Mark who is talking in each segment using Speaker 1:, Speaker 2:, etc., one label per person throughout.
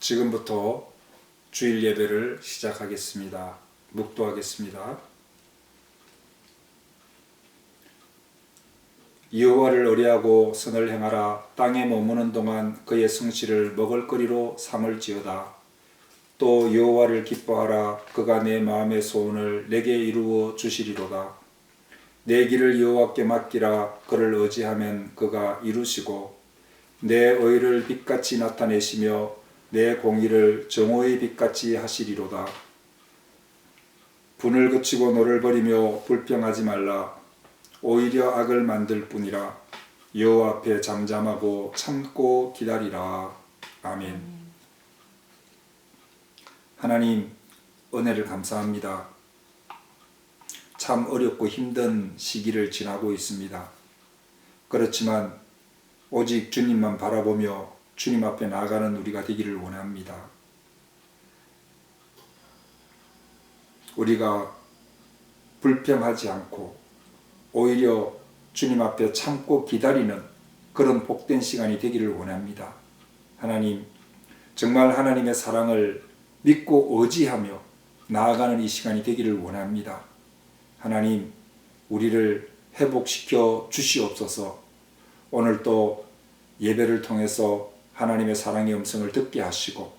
Speaker 1: 지금부터 주일 예배를 시작하겠습니다. 묵도하겠습니다. 여호와를 의뢰하고 선을 행하라. 땅에 머무는 동안 그의 성실을 먹을거리로 삼을지어다. 또 여호와를 기뻐하라. 그가 내 마음의 소원을 내게 이루어 주시리로다. 내 길을 여호와께 맡기라. 그를 의지하면 그가 이루시고 내 의를 빛같이 나타내시며 내 공의를 정오의 빛같이 하시리로다. 분을 그치고 노를 버리며 불평하지 말라. 오히려 악을 만들 뿐이라. 여호와 앞에 잠잠하고 참고 기다리라. 아멘. 하나님, 은혜를 감사합니다. 참 어렵고 힘든 시기를 지나고 있습니다. 그렇지만 오직 주님만 바라보며 주님 앞에 나아가는 우리가 되기를 원합니다. 우리가 불평하지 않고 오히려 주님 앞에 참고 기다리는 그런 복된 시간이 되기를 원합니다. 하나님, 정말 하나님의 사랑을 믿고 의지하며 나아가는 이 시간이 되기를 원합니다. 하나님, 우리를 회복시켜 주시옵소서. 오늘 또 예배를 통해서 하나님의 사랑의 음성을 듣게 하시고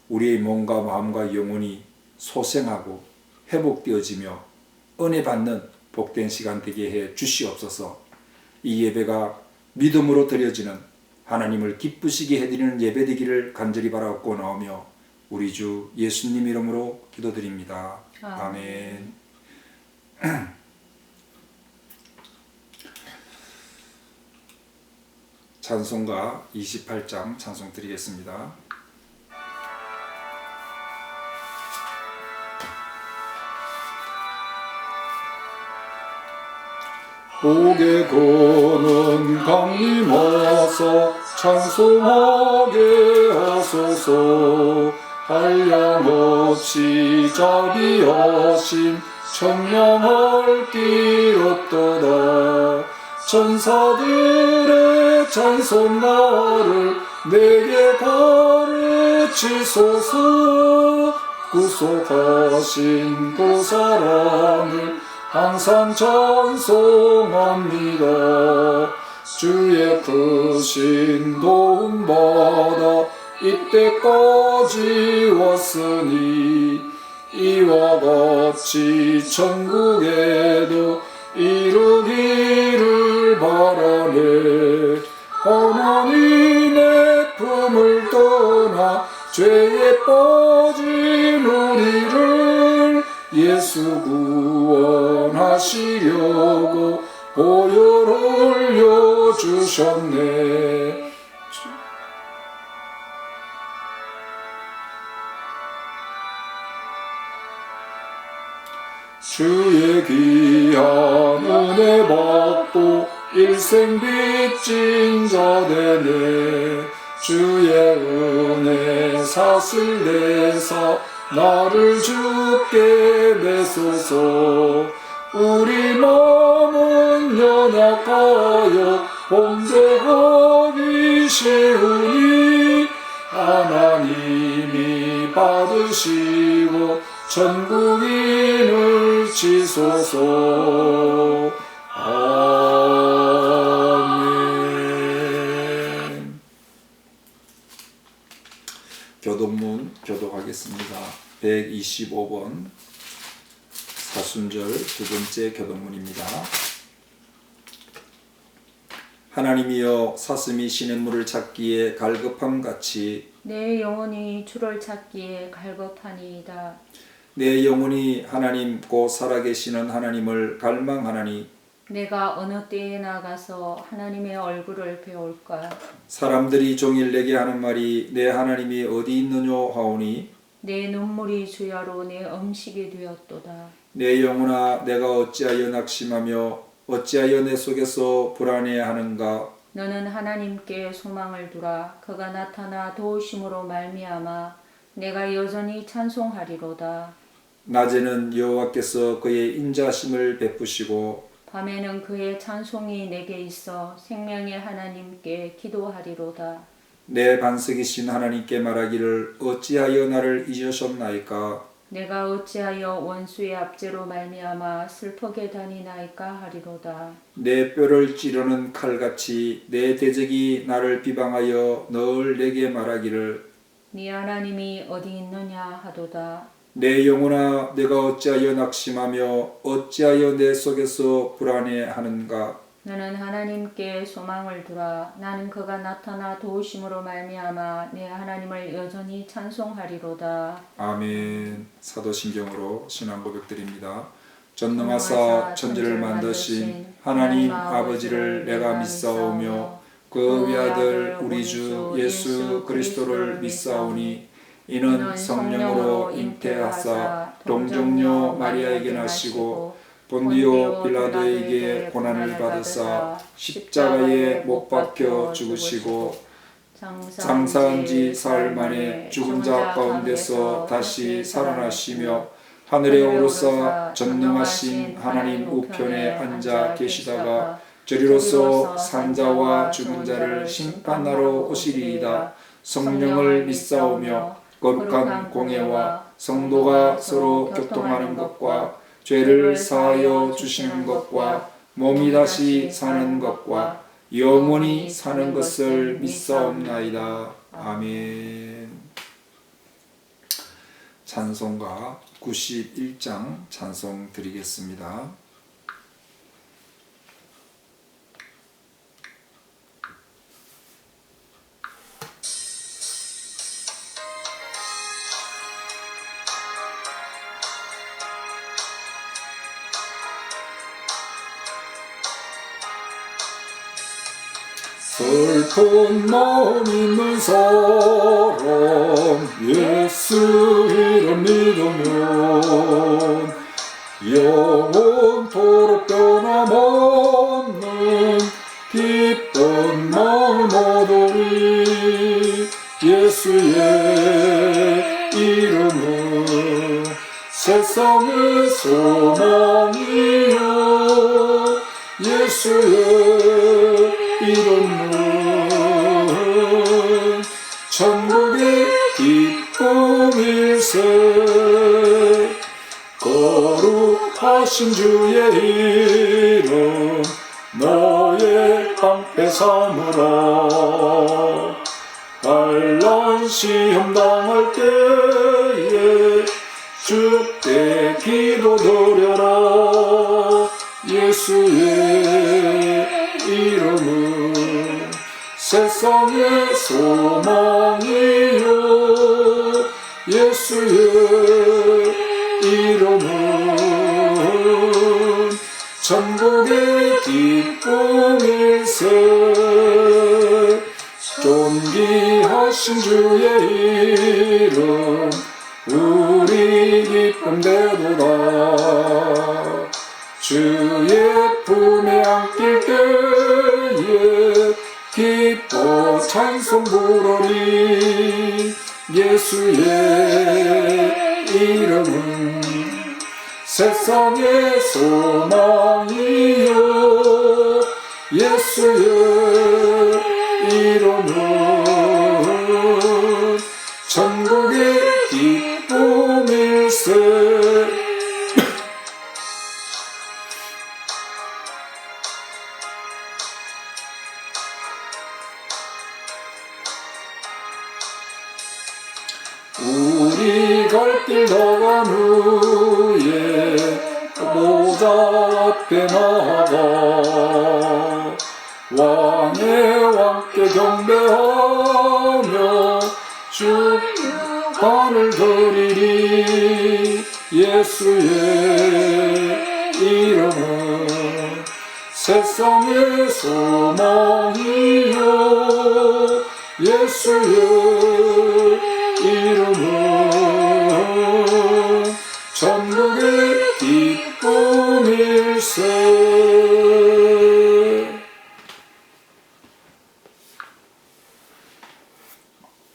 Speaker 1: 우리의 몸과 마음과 영혼이 소생하고 회복되어지며 은혜 받는 복된 시간 되게 해 주시옵소서. 이 예배가 믿음으로 드려지는 하나님을 기쁘시게 해드리는 예배 되기를 간절히 바라옵고 나오며 우리 주 예수님 이름으로 기도드립니다. 아멘. 찬송가 28장 찬송 드리겠습니다.
Speaker 2: 복의 고는 강림 어서 찬송하게 하소서. 한량없이 자비하심 청량할 길 없도다. 천사들의 찬송가를 내게 가르치소서. 구속하신 그 사랑을 항상 찬송합니다. 주의 크신 도움 받아 이때까지 왔으니 이와 같이 천국에도 이루기를 바라네. 하나님의 품을 떠나 죄에 빠진 우리를 예수 구원하시려고 보혈 흘려주셨네. 주의 귀한 은혜 받고 일생 빚진 자 되네. 주의 은혜 사슬 내사 나를 주께 매소서. 우리 마음은 연약하여 범죄하기 쉬우니 하나님이 받으시고 천국인을 치소서. 아멘.
Speaker 1: 교독문 교독하겠습니다. 125번 사순절 두 번째 교독문입니다. 하나님이여, 사슴이 시냇물을 찾기에 갈급함같이
Speaker 3: 내 영혼이 주를 찾기에 갈급하니이다.
Speaker 1: 내 영혼이 하나님 곧 살아계시는 하나님을 갈망하나니
Speaker 3: 내가 어느 때에 나가서 하나님의 얼굴을 배울까?
Speaker 1: 사람들이 종일 내게 하는 말이 내 하나님이 어디 있느냐 하오니
Speaker 3: 내 눈물이 주야로 내 음식이 되었도다.
Speaker 1: 내 영혼아, 내가 어찌하여 낙심하며 어찌하여 내 속에서 불안해하는가?
Speaker 3: 너는 하나님께 소망을 두라. 그가 나타나 도우심으로 말미암아 내가 여전히 찬송하리로다.
Speaker 1: 낮에는 여호와께서 그의 인자심을 베푸시고
Speaker 3: 밤에는 그의 찬송이 내게 있어 생명의 하나님께 기도하리로다.
Speaker 1: 내 반석이신 하나님께 말하기를 어찌하여 나를 잊으셨나이까.
Speaker 3: 내가 어찌하여 원수의 압제로 말미암아 슬프게 다니나이까 하리로다.
Speaker 1: 내 뼈를 찌르는 칼같이 내 대적이 나를 비방하여 늘 내게 말하기를
Speaker 3: 네 하나님이 어디 있느냐 하도다.
Speaker 1: 내 영혼아 내가 어찌하여 낙심하며 어찌하여 내 속에서 불안해하는가.
Speaker 3: 너는 하나님께 소망을 두라. 나는 그가 나타나 도우심으로 말미암아 내 하나님을 여전히 찬송하리로다.
Speaker 1: 아멘. 사도신경으로 신앙 고백드립니다. 전능하사 천지를 만드신 하나님 아버지를 내가 믿사오며 그 외아들 우리 주 예수 그리스도를 믿사오니 이는 성령으로 잉태하사 동정녀 마리아에게 나시고 본디오 빌라도에게 고난을 받으사 십자가에 못 박혀 죽으시고 장사한 지 사흘 만에 죽은 자 가운데서 다시 살아나시며 하늘에 오르사 전능하신 하나님 우편에 앉아 계시다가 저리로서 산자와 죽은 자를 심판하러 오시리이다. 성령을 믿사오며 거룩한 공예와 성도가 서로 교통하는 것과 죄를 사하여 주시는 것과 몸이 다시 사는 것과 영원히 사는 것을 믿사옵나이다. 아멘. 찬송가 91장 찬송 드리겠습니다.
Speaker 2: 슬픈 마음 있는 사람 예수 이름 믿으면 영원토록 변함없는 기쁜 마음 얻으리. 예수의 이름은 세상의 소망이요 예수의 이름은 천국의 기쁨일세. 거룩하신 주의 이름 너의 방패 삼으라. 환난 시험 당할 때에 주께 기도드려라. 예수의 이름은 세상의 소망이요 예수의 이름은 천국의 기쁨일세. 존귀하신 주의 이름 우리 기쁨 되도다. 주의 품에 안길 때에 기뻐 찬송 부르리. 예수의 이름은 세상의 소망이요 예수의 이름은 천국의 기쁨일세. 우리 갈 길 나간 후에 보좌 앞에 나가 왕의 왕께 경배하며 축복을 드리리. 예수의 이름은 세상의 소망이요 예수의 이름은 천국의 기쁨일세.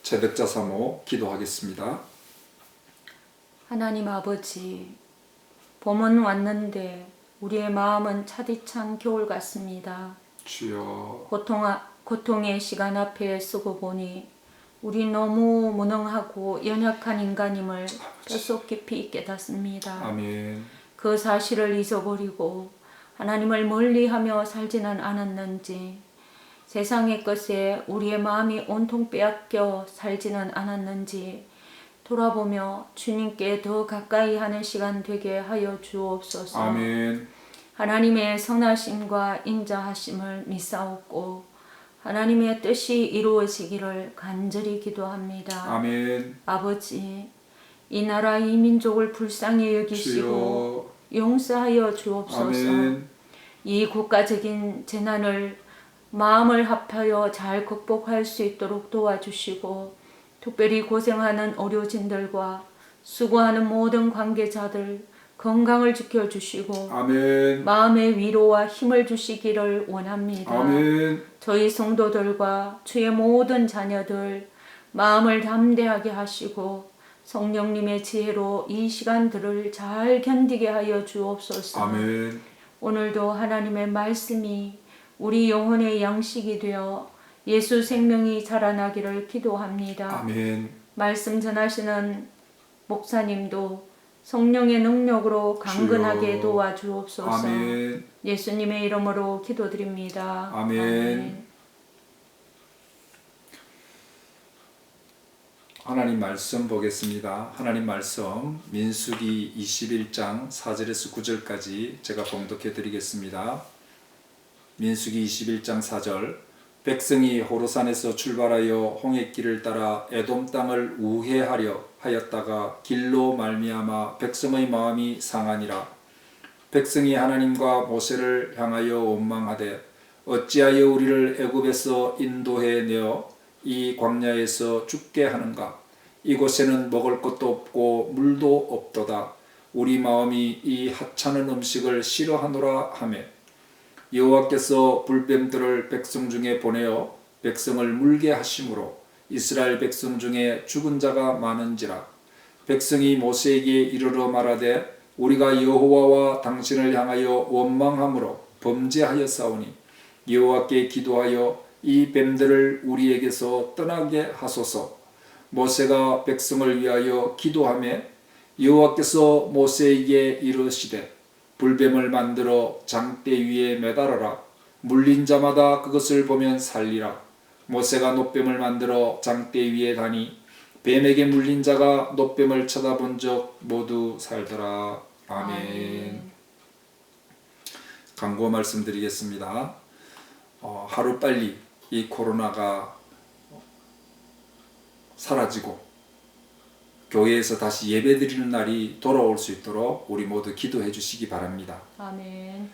Speaker 1: 제덕자 사모 기도하겠습니다.
Speaker 3: 하나님 아버지, 봄은 왔는데 우리의 마음은 차디찬 겨울 같습니다.
Speaker 1: 주여
Speaker 3: 고통의 시간 앞에 쓰고 보니 우리 너무 무능하고 연약한 인간임을 뼛속 깊이 깨닫습니다.
Speaker 1: 아멘.
Speaker 3: 그 사실을 잊어버리고 하나님을 멀리하며 살지는 않았는지, 세상의 것에 우리의 마음이 온통 빼앗겨 살지는 않았는지 돌아보며 주님께 더 가까이 하는 시간 되게 하여 주옵소서.
Speaker 1: 아멘.
Speaker 3: 하나님의 선하심과 인자하심을 믿사옵고 하나님의 뜻이 이루어지기를 간절히 기도합니다.
Speaker 1: 아멘.
Speaker 3: 아버지, 이 나라 이 민족을 불쌍히 여기시고
Speaker 1: 주여.
Speaker 3: 용서하여 주옵소서.
Speaker 1: 아멘.
Speaker 3: 이 국가적인 재난을 마음을 합하여 잘 극복할 수 있도록 도와주시고, 특별히 고생하는 의료진들과 수고하는 모든 관계자들 건강을 지켜주시고
Speaker 1: 아멘.
Speaker 3: 마음의 위로와 힘을 주시기를 원합니다.
Speaker 1: 아멘.
Speaker 3: 저희 성도들과 주의 모든 자녀들 마음을 담대하게 하시고 성령님의 지혜로 이 시간들을 잘 견디게 하여 주옵소서.
Speaker 1: 아멘.
Speaker 3: 오늘도 하나님의 말씀이 우리 영혼의 양식이 되어 예수 생명이 자라나기를 기도합니다.
Speaker 1: 아멘.
Speaker 3: 말씀 전하시는 목사님도 성령의 능력으로 강건하게
Speaker 1: 주여.
Speaker 3: 도와주옵소서.
Speaker 1: 아멘.
Speaker 3: 예수님의 이름으로 기도드립니다.
Speaker 1: 아멘. 하나님 말씀 보겠습니다. 하나님 말씀 민수기 21장 4절에서 9절까지 제가 봉독해 드리겠습니다. 민수기 21장 4절. 백성이 호로산에서 출발하여 홍해길을 따라 에돔 땅을 우회하려 하였다가 길로 말미암아 백성의 마음이 상하니라. 백성이 하나님과 모세를 향하여 원망하되 어찌하여 우리를 애굽에서 인도해 내어 이 광야에서 죽게 하는가? 이곳에는 먹을 것도 없고 물도 없도다. 우리 마음이 이 하찮은 음식을 싫어하노라 하매 여호와께서 불뱀들을 백성 중에 보내어 백성을 물게 하심으로 이스라엘 백성 중에 죽은 자가 많은지라. 백성이 모세에게 이르러 말하되 우리가 여호와와 당신을 향하여 원망함으로 범죄하였사오니 여호와께 기도하여 이 뱀들을 우리에게서 떠나게 하소서. 모세가 백성을 위하여 기도하매 여호와께서 모세에게 이르시되 불뱀을 만들어 장대 위에 매달아라. 물린 자마다 그것을 보면 살리라. 모세가 놋뱀을 만들어 장대 위에 다니 뱀에게 물린 자가 놋뱀을 쳐다본 적 모두 살더라. 아멘. 강구 말씀드리겠습니다. 하루빨리 이 코로나가 사라지고 교회에서 다시 예배드리는 날이 돌아올 수 있도록 우리 모두 기도해 주시기 바랍니다.
Speaker 3: 아멘.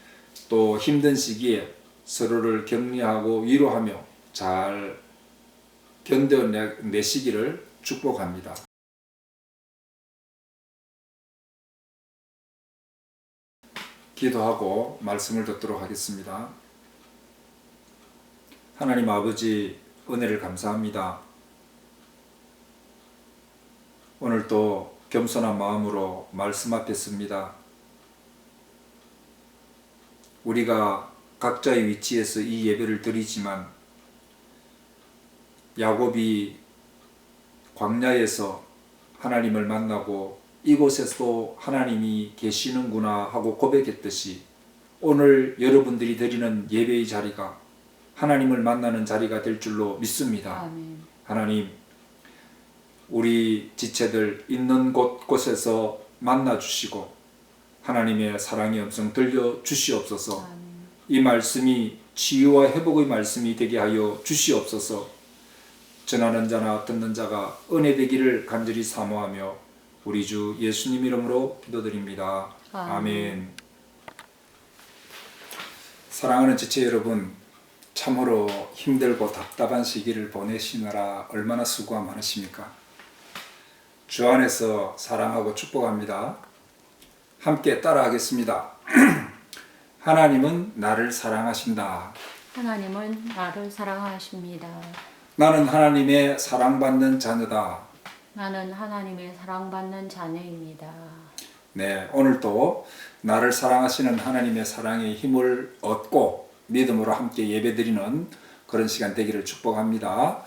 Speaker 1: 또 힘든 시기에 서로를 격려하고 위로하며 잘 견뎌내시기를 축복합니다. 기도하고 말씀을 듣도록 하겠습니다. 하나님 아버지, 은혜를 감사합니다. 오늘도 겸손한 마음으로 말씀 앞에 섭니다. 우리가 각자의 위치에서 이 예배를 드리지만 야곱이 광야에서 하나님을 만나고 이곳에서도 하나님이 계시는구나 하고 고백했듯이 오늘 여러분들이 드리는 예배의 자리가 하나님을 만나는 자리가 될 줄로 믿습니다.
Speaker 3: 아멘.
Speaker 1: 하나님, 우리 지체들 있는 곳곳에서 만나 주시고 하나님의 사랑의 음성 들려 주시옵소서.
Speaker 3: 아멘.
Speaker 1: 이 말씀이 치유와 회복의 말씀이 되게 하여 주시옵소서. 전하는 자나 듣는 자가 은혜 되기를 간절히 사모하며 우리 주 예수님 이름으로 기도드립니다.
Speaker 3: 아멘.
Speaker 1: 아멘. 사랑하는 지체 여러분, 참으로 힘들고 답답한 시기를 보내시느라 얼마나 수고가 많으십니까? 주 안에서 사랑하고 축복합니다. 함께 따라하겠습니다. 하나님은 나를 사랑하신다.
Speaker 3: 하나님은 나를 사랑하십니다.
Speaker 1: 나는 하나님의 사랑받는 자녀다.
Speaker 3: 나는 하나님의 사랑받는 자녀입니다.
Speaker 1: 네, 오늘도 나를 사랑하시는 하나님의 사랑의 힘을 얻고 믿음으로 함께 예배드리는 그런 시간 되기를 축복합니다.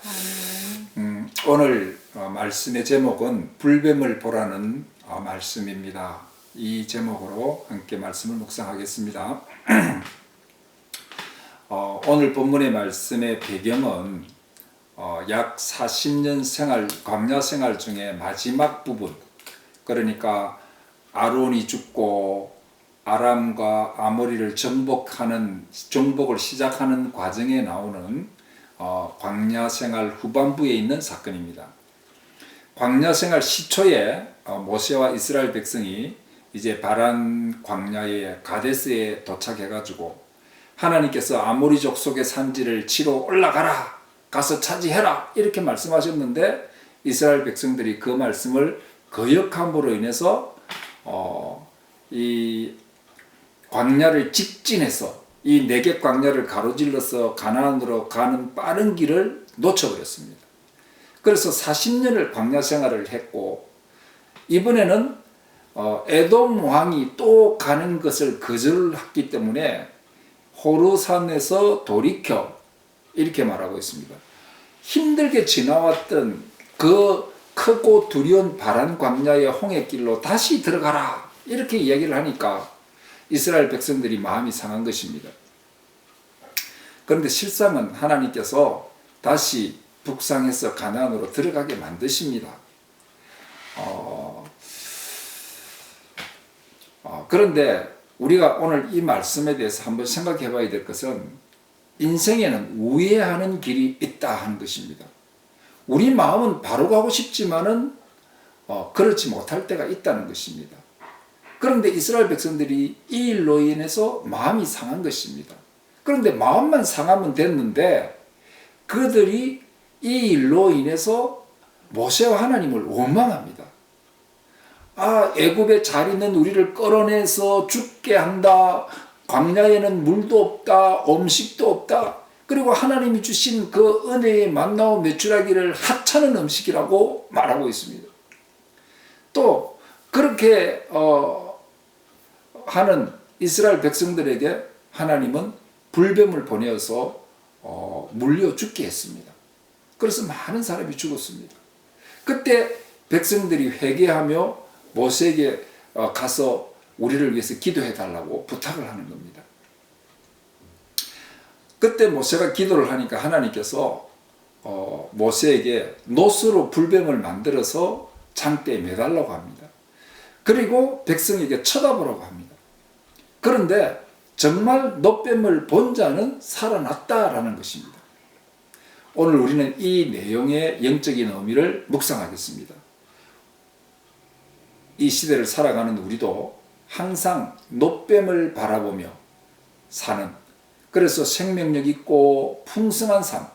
Speaker 3: 아멘.
Speaker 1: 오늘 말씀의 제목은 불뱀을 보라는 말씀입니다. 이 제목으로 함께 말씀을 묵상하겠습니다. 오늘 본문의 말씀의 배경은 약 40년 생활, 광야 생활 중에 마지막 부분, 그러니까 아론이 죽고 아람과 아모리를 정복을 시작하는 과정에 나오는 광야 생활 후반부에 있는 사건입니다. 광야 생활 시초에 모세와 이스라엘 백성이 이제 바란 광야의 가데스에 도착해가지고 하나님께서 아모리족 속의 산지를 치러 올라가라, 가서 차지해라 이렇게 말씀하셨는데 이스라엘 백성들이 그 말씀을 거역함으로 인해서 이 광야를 직진해서 이 네겝 광야를 가로질러서 가나안으로 가는 빠른 길을 놓쳐버렸습니다. 그래서 40년을 광야 생활을 했고 이번에는 에돔 왕이 또 가는 것을 거절했기 때문에 호르산에서 돌이켜 이렇게 말하고 있습니다. 힘들게 지나왔던 그 크고 두려운 바란 광야의 홍해길로 다시 들어가라 이렇게 이야기를 하니까 이스라엘 백성들이 마음이 상한 것입니다. 그런데 실상은 하나님께서 다시 북상해서 가나안으로 들어가게 만드십니다. 그런데 우리가 오늘 이 말씀에 대해서 한번 생각해 봐야 될 것은 인생에는 우회하는 길이 있다 하는 것입니다. 우리 마음은 바로 가고 싶지만은 그렇지 못할 때가 있다는 것입니다. 그런데 이스라엘 백성들이 이 일로 인해서 마음이 상한 것입니다. 그런데 마음만 상하면 됐는데 그들이 이 일로 인해서 모세와 하나님을 원망합니다. 애굽에 잘 있는 우리를 끌어내서 죽게 한다. 광야에는 물도 없다. 음식도 없다. 그리고 하나님이 주신 그 은혜의 만나와 메추라기를 하찮은 음식이라고 말하고 있습니다. 또 그렇게 하는 이스라엘 백성들에게 하나님은 불뱀을 보내어서 물려 죽게 했습니다. 그래서 많은 사람이 죽었습니다. 그때 백성들이 회개하며 모세에게 가서 우리를 위해서 기도해 달라고 부탁을 하는 겁니다. 그때 모세가 기도를 하니까 하나님께서 모세에게 노스로 불뱀을 만들어서 장대에 매달라고 합니다. 그리고 백성에게 쳐다보라고 합니다. 그런데 정말 노뱀을 본 자는 살아났다라는 것입니다. 오늘 우리는 이 내용의 영적인 의미를 묵상하겠습니다. 이 시대를 살아가는 우리도 항상 노뱀을 바라보며 사는, 그래서 생명력 있고 풍성한 삶,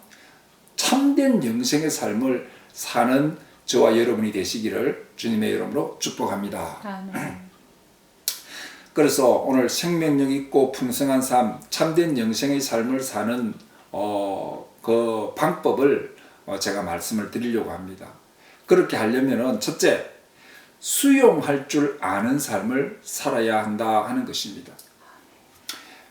Speaker 1: 참된 영생의 삶을 사는 저와 여러분이 되시기를 주님의 이름으로 축복합니다.
Speaker 3: 아멘.
Speaker 1: 그래서 오늘 생명력 있고 풍성한 삶, 참된 영생의 삶을 사는 그 방법을 제가 말씀을 드리려고 합니다. 그렇게 하려면은 첫째, 수용할 줄 아는 삶을 살아야 한다 하는 것입니다.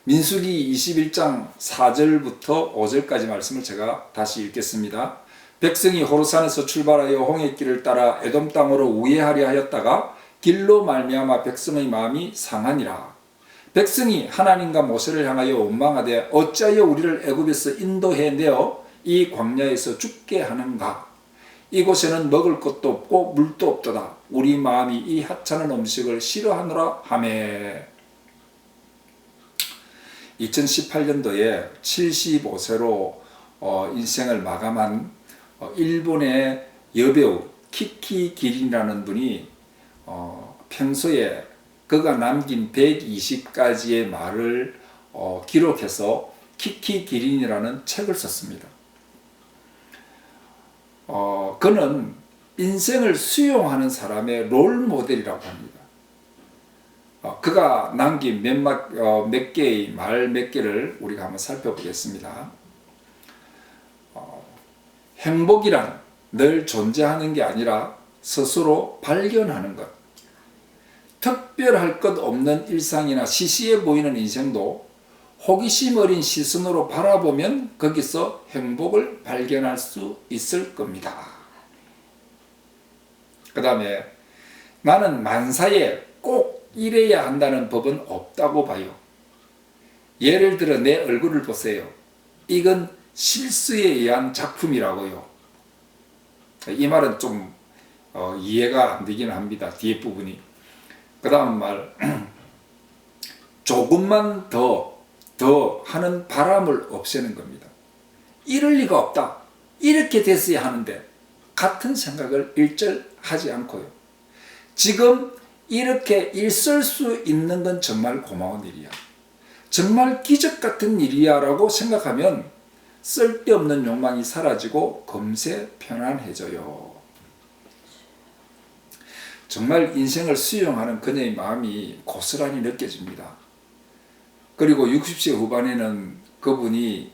Speaker 1: 민수기 21장 4절부터 5절까지 말씀을 제가 다시 읽겠습니다. 백성이 호르산에서 출발하여 홍해길을 따라 에돔 땅으로 우회하려 하였다가 길로 말미암아 백성의 마음이 상하니라. 백성이 하나님과 모세를 향하여 원망하되 어찌하여 우리를 애굽에서 인도해 내어 이 광야에서 죽게 하는가? 이곳에는 먹을 것도 없고 물도 없도다. 우리 마음이 이 하찮은 음식을 싫어하노라 하매. 2018년도에 75세로 인생을 마감한 일본의 여배우 키키 기린이라는 분이 평소에 그가 남긴 120가지의 말을 기록해서 키키 기린이라는 책을 썼습니다. 그는 인생을 수용하는 사람의 롤 모델이라고 합니다. 그가 남긴 몇 개의 말 몇 개를 우리가 한번 살펴보겠습니다. 행복이란 늘 존재하는 게 아니라 스스로 발견하는 것. 특별할 것 없는 일상이나 시시해 보이는 인생도 호기심 어린 시선으로 바라보면 거기서 행복을 발견할 수 있을 겁니다. 그 다음에 나는 만사에 꼭 이래야 한다는 법은 없다고 봐요. 예를 들어 내 얼굴을 보세요. 이건 실수에 의한 작품이라고요. 이 말은 좀 이해가 안 되긴 합니다. 뒤에 부분이. 그 다음 말 조금만 더 하는 바람을 없애는 겁니다. 이럴 리가 없다. 이렇게 됐어야 하는데 같은 생각을 일절 하지 않고요. 지금 이렇게 있을 수 있는 건 정말 고마운 일이야. 정말 기적 같은 일이야 라고 생각하면 쓸데없는 욕망이 사라지고 금세 편안해져요. 정말 인생을 수용하는 그녀의 마음이 고스란히 느껴집니다. 그리고 60세 후반에는 그분이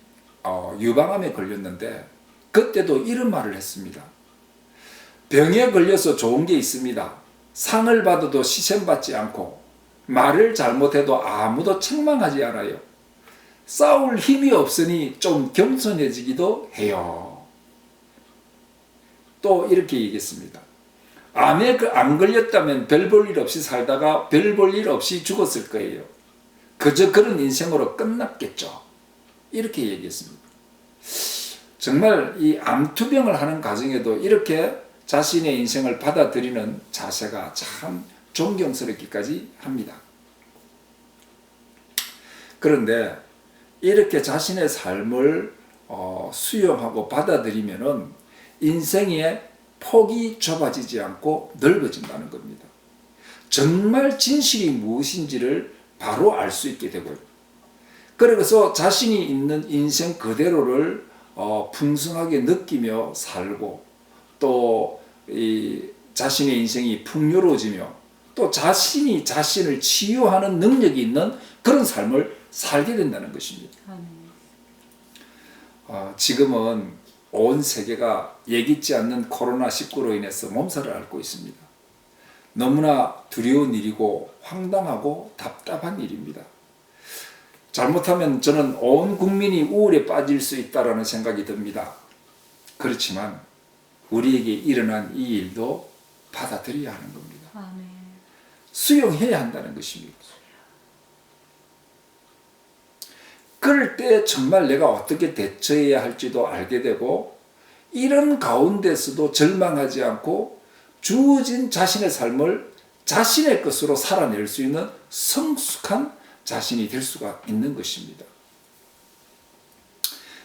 Speaker 1: 유방암에 걸렸는데 그때도 이런 말을 했습니다. 병에 걸려서 좋은 게 있습니다. 상을 받아도 시샘받지 않고 말을 잘못해도 아무도 책망하지 않아요. 싸울 힘이 없으니 좀 겸손해지기도 해요. 또 이렇게 얘기했습니다. 암에 안 걸렸다면 별 볼 일 없이 살다가 별 볼 일 없이 죽었을 거예요. 그저 그런 인생으로 끝났겠죠. 이렇게 얘기했습니다. 정말 이 암투병을 하는 과정에도 이렇게 자신의 인생을 받아들이는 자세가 참 존경스럽기까지 합니다. 그런데 이렇게 자신의 삶을 수용하고 받아들이면은 인생의 폭이 좁아지지 않고 넓어진다는 겁니다. 정말 진실이 무엇인지를 바로 알 수 있게 되고요. 그래서 자신이 있는 인생 그대로를 풍성하게 느끼며 살고 또 이 자신의 인생이 풍요로워지며 또 자신이 자신을 치유하는 능력이 있는 그런 삶을 살게 된다는 것입니다. 지금은 온 세계가 예기치 않는 코로나19로 인해서 몸살을 앓고 있습니다. 너무나 두려운 일이고 황당하고 답답한 일입니다. 잘못하면 저는 온 국민이 우울에 빠질 수 있다는 생각이 듭니다. 그렇지만 우리에게 일어난 이 일도 받아들여야 하는 겁니다.
Speaker 3: 아멘.
Speaker 1: 수용해야 한다는 것입니다. 그럴 때 정말 내가 어떻게 대처해야 할지도 알게 되고 이런 가운데서도 절망하지 않고 주어진 자신의 삶을 자신의 것으로 살아낼 수 있는 성숙한 자신이 될 수가 있는 것입니다.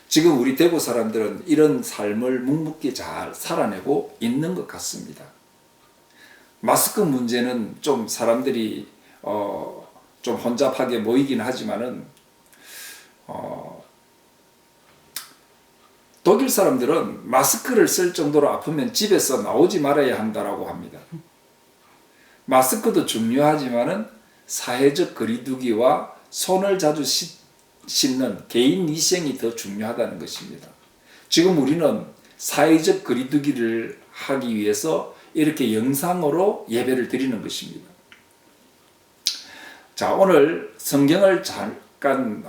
Speaker 1: 지금 우리 대구 사람들은 이런 삶을 묵묵히 잘 살아내고 있는 것 같습니다. 마스크 문제는 좀 사람들이 좀 혼잡하게 모이긴 하지만은 독일 사람들은 마스크를 쓸 정도로 아프면 집에서 나오지 말아야 한다라고 합니다. 마스크도 중요하지만은 사회적 거리두기와 손을 자주 씻는 개인 위생이 더 중요하다는 것입니다. 지금 우리는 사회적 거리두기를 하기 위해서 이렇게 영상으로 예배를 드리는 것입니다. 자, 오늘 성경을 잠깐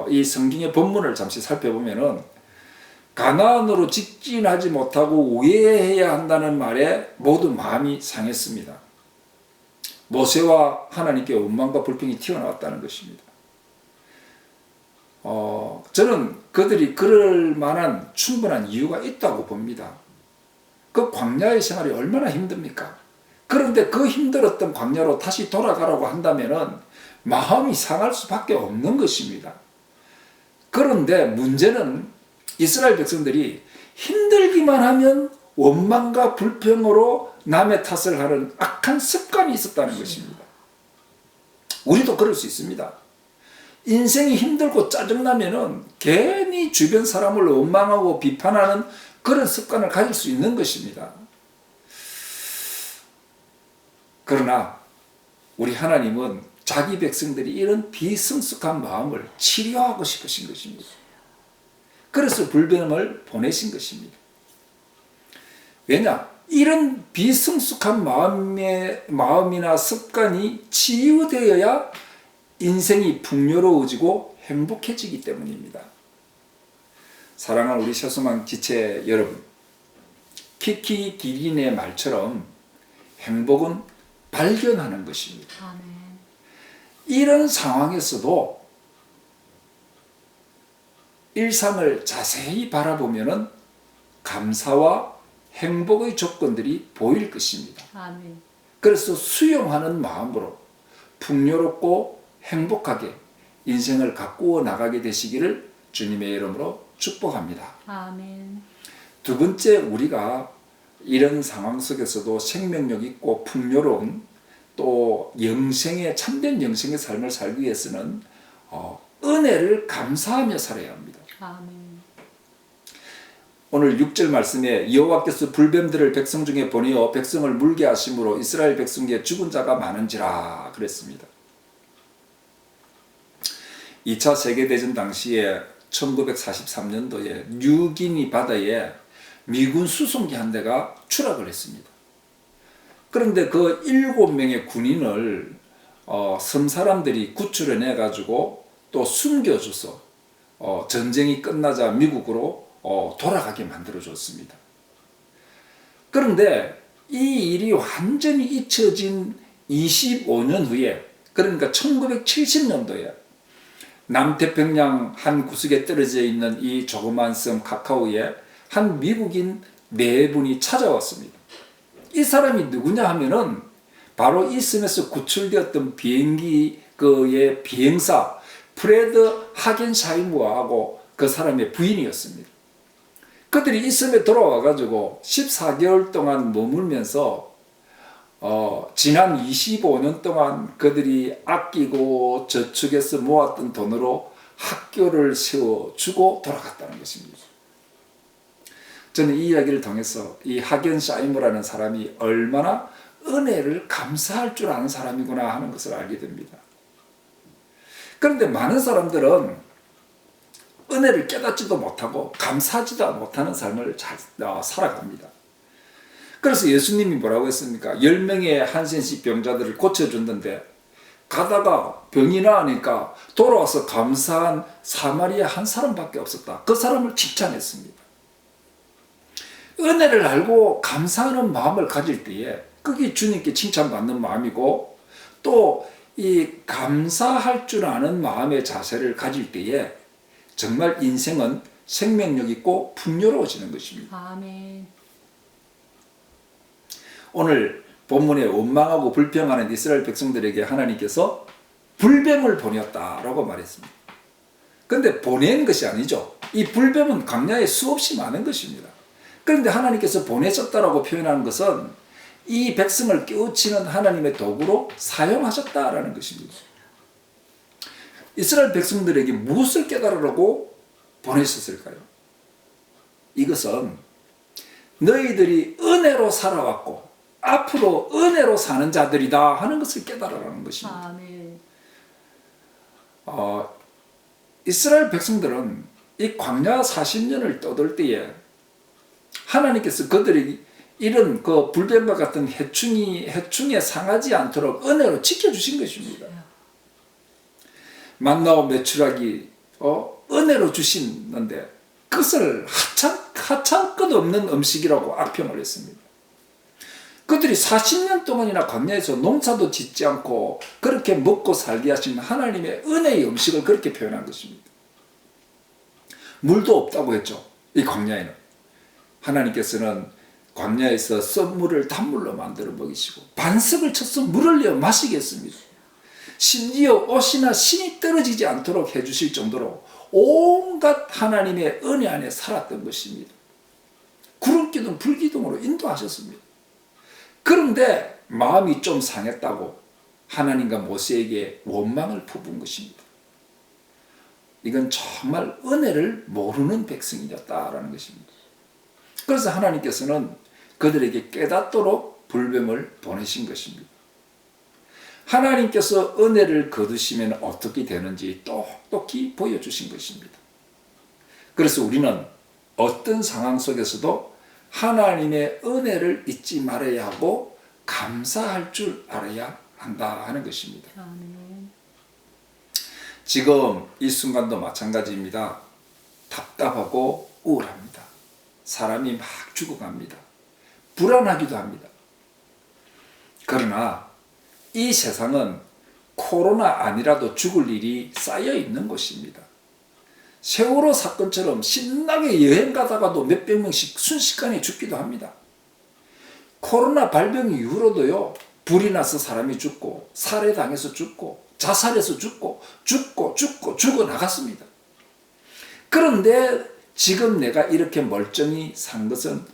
Speaker 1: 이 성경의 본문을 잠시 살펴보면은 가나안으로 직진하지 못하고 우회해야 한다는 말에 모두 마음이 상했습니다. 모세와 하나님께 원망과 불평이 튀어나왔다는 것입니다. 저는 그들이 그럴 만한 충분한 이유가 있다고 봅니다. 그 광야의 생활이 얼마나 힘듭니까? 그런데 그 힘들었던 광야로 다시 돌아가라고 한다면은 마음이 상할 수밖에 없는 것입니다. 그런데 문제는 이스라엘 백성들이 힘들기만 하면 원망과 불평으로 남의 탓을 하는 악한 습관이 있었다는 것입니다. 우리도 그럴 수 있습니다. 인생이 힘들고 짜증나면은 괜히 주변 사람을 원망하고 비판하는 그런 습관을 가질 수 있는 것입니다. 그러나 우리 하나님은 자기 백성들이 이런 비성숙한 마음을 치료하고 싶으신 것입니다. 그래서 불뱀을 보내신 것입니다. 왜냐? 이런 비성숙한 마음이나 습관이 치유되어야 인생이 풍요로워지고 행복해지기 때문입니다. 사랑하는 우리 셔수망 지체 여러분, 키키 기린의 말처럼 행복은 발견하는 것입니다.
Speaker 3: 아멘.
Speaker 1: 이런 상황에서도 일상을 자세히 바라보면 감사와 행복의 조건들이 보일 것입니다.
Speaker 3: 아멘.
Speaker 1: 그래서 수용하는 마음으로 풍요롭고 행복하게 인생을 가꾸어 나가게 되시기를 주님의 이름으로 축복합니다.
Speaker 3: 아멘.
Speaker 1: 두 번째, 우리가 이런 상황 속에서도 생명력 있고 풍요로운 또 참된 영생의 삶을 살기 위해서는 은혜를 감사하며 살아야 합니다.
Speaker 3: 아멘.
Speaker 1: 오늘 6절 말씀에 여호와께서 불뱀들을 백성 중에 보내어 백성을 물게 하심으로 이스라엘 백성 중에 죽은 자가 많은지라 그랬습니다. 2차 세계대전 당시에 1943년도에 뉴기니 바다에 미군 수송기 한 대가 추락을 했습니다. 그런데 그 7명의 군인을 섬 사람들이 구출해내 가지고 또 숨겨줘서 전쟁이 끝나자 미국으로 돌아가게 만들어줬습니다. 그런데 이 일이 완전히 잊혀진 25년 후에, 그러니까 1970년도에 남태평양 한 구석에 떨어져 있는 이 조그만 섬 카카오에 한 미국인 4분이 찾아왔습니다. 이 사람이 누구냐 하면은 바로 이 섬에서 구출되었던 비행기의 비행사 프레드 하겐샤이머하고 그 사람의 부인이었습니다. 그들이 이 섬에 돌아와 가지고 14개월 동안 머물면서 지난 25년 동안 그들이 아끼고 저축해서 모았던 돈으로 학교를 세워주고 돌아갔다는 것입니다. 저는 이 이야기를 통해서 이 하겐샤이머라는 사람이 얼마나 은혜를 감사할 줄 아는 사람이구나 하는 것을 알게 됩니다. 그런데 많은 사람들은 은혜를 깨닫지도 못하고 감사하지도 못하는 삶을 살아갑니다. 그래서 예수님이 뭐라고 했습니까? 10명의 한센식 병자들을 고쳐줬는데 가다가 병이 나으니까 돌아와서 감사한 사마리아 한 사람밖에 없었다. 그 사람을 칭찬했습니다. 은혜를 알고 감사하는 마음을 가질 때에 그게 주님께 칭찬받는 마음이고, 또 이 감사할 줄 아는 마음의 자세를 가질 때에 정말 인생은 생명력 있고 풍요로워지는 것입니다.
Speaker 3: 아멘.
Speaker 1: 오늘 본문에 원망하고 불평하는 이스라엘 백성들에게 하나님께서 불뱀을 보냈다라고 말했습니다. 그런데 보낸 것이 아니죠. 이 불뱀은 광야에 수없이 많은 것입니다. 그런데 하나님께서 보내셨다라고 표현하는 것은 이 백성을 깨우치는 하나님의 도구로 사용하셨다라는 것입니다. 이스라엘 백성들에게 무엇을 깨달으라고 보내셨을까요? 이것은 너희들이 은혜로 살아왔고 앞으로 은혜로 사는 자들이다 하는 것을 깨달으라는 것입니다.
Speaker 3: 아멘.
Speaker 1: 이스라엘 백성들은 이 광야 40년을 떠돌 때에 하나님께서 그들이 이런 그 불뱀과 같은 해충에 상하지 않도록 은혜로 지켜주신 것입니다. 만나와 메추라기 은혜로 주시는데 그것을 하찮 것 없는 음식이라고 악평을 했습니다. 그들이 40년 동안이나 광야에서 농사도 짓지 않고 그렇게 먹고 살게 하신 하나님의 은혜의 음식을 그렇게 표현한 것입니다. 물도 없다고 했죠. 이 광야에는. 하나님께서는 광야에서 썬물을 단물로 만들어 먹이시고 반석을 쳐서 물을 내어 마시게 했습니다. 심지어 옷이나 신이 떨어지지 않도록 해주실 정도로 온갖 하나님의 은혜 안에 살았던 것입니다. 구름기둥 불기둥으로 인도하셨습니다. 그런데 마음이 좀 상했다고 하나님과 모세에게 원망을 퍼부은 것입니다. 이건 정말 은혜를 모르는 백성이었다라는 것입니다. 그래서 하나님께서는 그들에게 깨닫도록 불뱀을 보내신 것입니다. 하나님께서 은혜를 거두시면 어떻게 되는지 똑똑히 보여주신 것입니다. 그래서 우리는 어떤 상황 속에서도 하나님의 은혜를 잊지 말아야 하고 감사할 줄 알아야 한다 하는 것입니다.
Speaker 3: 아멘.
Speaker 1: 지금 이 순간도 마찬가지입니다. 답답하고 우울합니다. 사람이 막 죽어갑니다. 불안하기도 합니다. 그러나 이 세상은 코로나 아니라도 죽을 일이 쌓여 있는 곳입니다. 세월호 사건처럼 신나게 여행 가다가도 몇백 명씩 순식간에 죽기도 합니다. 코로나 발병 이후로도요, 불이 나서 사람이 죽고, 살해당해서 죽고, 자살해서 죽고 죽어 나갔습니다. 그런데 지금 내가 이렇게 멀쩡히 산 것은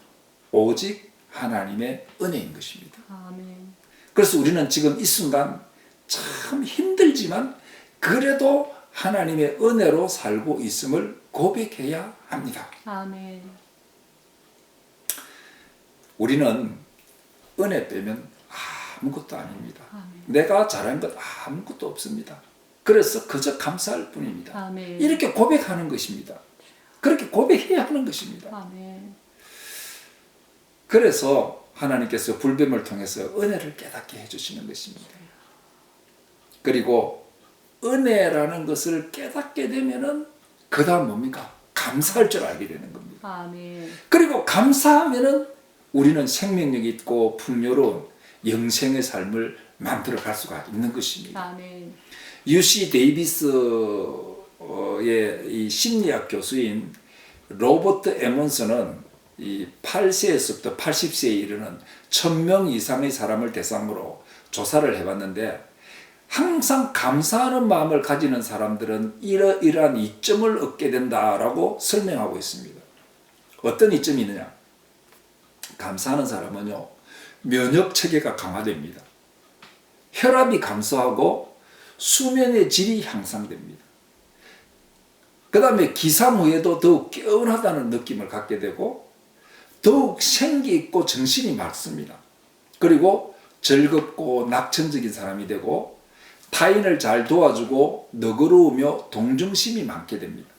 Speaker 1: 오직 하나님의 은혜인 것입니다.
Speaker 3: 아멘.
Speaker 1: 그래서 우리는 지금 이 순간 참 힘들지만 그래도 하나님의 은혜로 살고 있음을 고백해야 합니다.
Speaker 3: 아멘.
Speaker 1: 우리는 은혜 빼면 아무것도 아닙니다.
Speaker 3: 아멘.
Speaker 1: 내가 잘한 것 아무것도 없습니다. 그래서 그저 감사할 뿐입니다.
Speaker 3: 아멘.
Speaker 1: 이렇게 고백하는 것입니다. 그렇게 고백해야 하는 것입니다.
Speaker 3: 아멘.
Speaker 1: 그래서 하나님께서 불뱀을 통해서 은혜를 깨닫게 해주시는 것입니다. 그리고 은혜라는 것을 깨닫게 되면은 그 다음 뭡니까? 감사할 줄 알게 되는 겁니다.
Speaker 3: 아멘.
Speaker 1: 그리고 감사하면은 우리는 생명력 있고 풍요로운 영생의 삶을 만들어 갈 수가 있는 것입니다.
Speaker 3: 아멘.
Speaker 1: UC 데이비스의 이 심리학 교수인 로버트 에몬스는 이 8세에서부터 80세에 이르는 1000명 이상의 사람을 대상으로 조사를 해봤는데 항상 감사하는 마음을 가지는 사람들은 이러이러한 이점을 얻게 된다라고 설명하고 있습니다. 어떤 이점이 있느냐? 감사하는 사람은요, 면역 체계가 강화됩니다. 혈압이 감소하고 수면의 질이 향상됩니다. 그 다음에 기상 후에도 더욱 개운하다는 느낌을 갖게 되고 더욱 생기 있고 정신이 맑습니다. 그리고 즐겁고 낙천적인 사람이 되고 타인을 잘 도와주고 너그러우며 동정심이 많게 됩니다.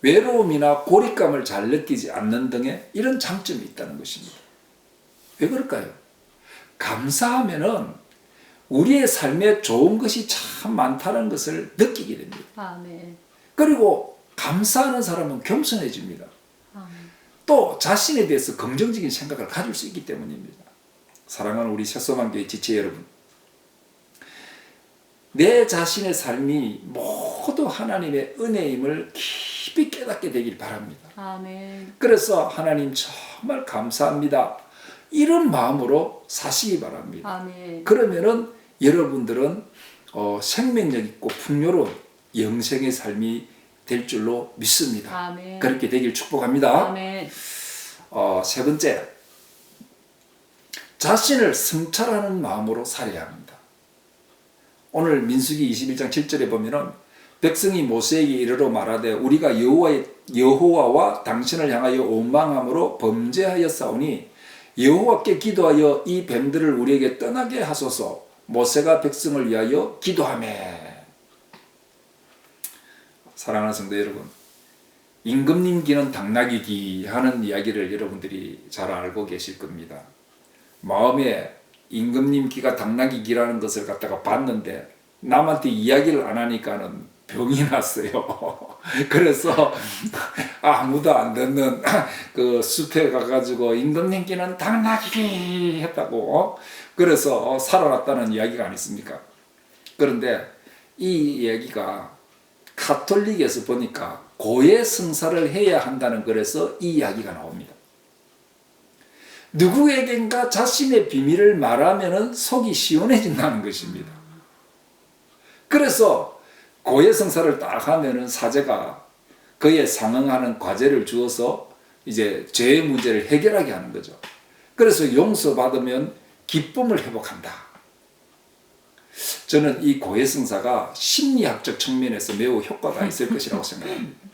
Speaker 1: 외로움이나 고립감을 잘 느끼지 않는 등의 이런 장점이 있다는 것입니다. 왜 그럴까요? 감사하면은 우리의 삶에 좋은 것이 참 많다는 것을 느끼게 됩니다.
Speaker 3: 아멘.
Speaker 1: 그리고 감사하는 사람은 겸손해집니다.
Speaker 3: 아멘.
Speaker 1: 또 자신에 대해서 긍정적인 생각을 가질 수 있기 때문입니다. 사랑하는 우리 새소망교회 지체 여러분, 내 자신의 삶이 모두 하나님의 은혜임을 깊이 깨닫게 되길 바랍니다.
Speaker 3: 아멘.
Speaker 1: 그래서 하나님 정말 감사합니다. 이런 마음으로 사시기 바랍니다.
Speaker 3: 아멘.
Speaker 1: 그러면은 여러분들은 생명력 있고 풍요로운 영생의 삶이 될 줄로 믿습니다.
Speaker 3: 아멘.
Speaker 1: 그렇게 되길 축복합니다.
Speaker 3: 아멘.
Speaker 1: 세 번째, 자신을 성찰하는 마음으로 살아야 합니다. 오늘 민수기 21장 7절에 보면은 백성이 모세에게 이르러 말하되 우리가 여호와와 당신을 향하여 원망함으로 범죄하였사오니 여호와께 기도하여 이 뱀들을 우리에게 떠나게 하소서. 모세가 백성을 위하여 기도하매. 사랑하는 성도 여러분, 임금님 기는 당나귀 기 하는 이야기를 여러분들이 잘 알고 계실 겁니다. 마음에 임금님 기가 당나귀 기라는 것을 갖다가 봤는데 남한테 이야기를 안 하니까는 병이 났어요. 그래서 아무도 안 듣는 그 숲에 가가지고 임금님 기는 당나귀 기 했다고 그래서 살아났다는 이야기가 아니습니까? 그런데 이 이야기가 가톨릭에서 보니까 고해 성사를 해야 한다는 그래서 이 이야기가 나옵니다. 누구에겐가 자신의 비밀을 말하면 속이 시원해진다는 것입니다. 그래서 고해 성사를 딱 하면은 사제가 그에 상응하는 과제를 주어서 이제 죄의 문제를 해결하게 하는 거죠. 그래서 용서받으면 기쁨을 회복한다. 저는 이 고해 성사가 심리학적 측면에서 매우 효과가 있을 것이라고 생각합니다.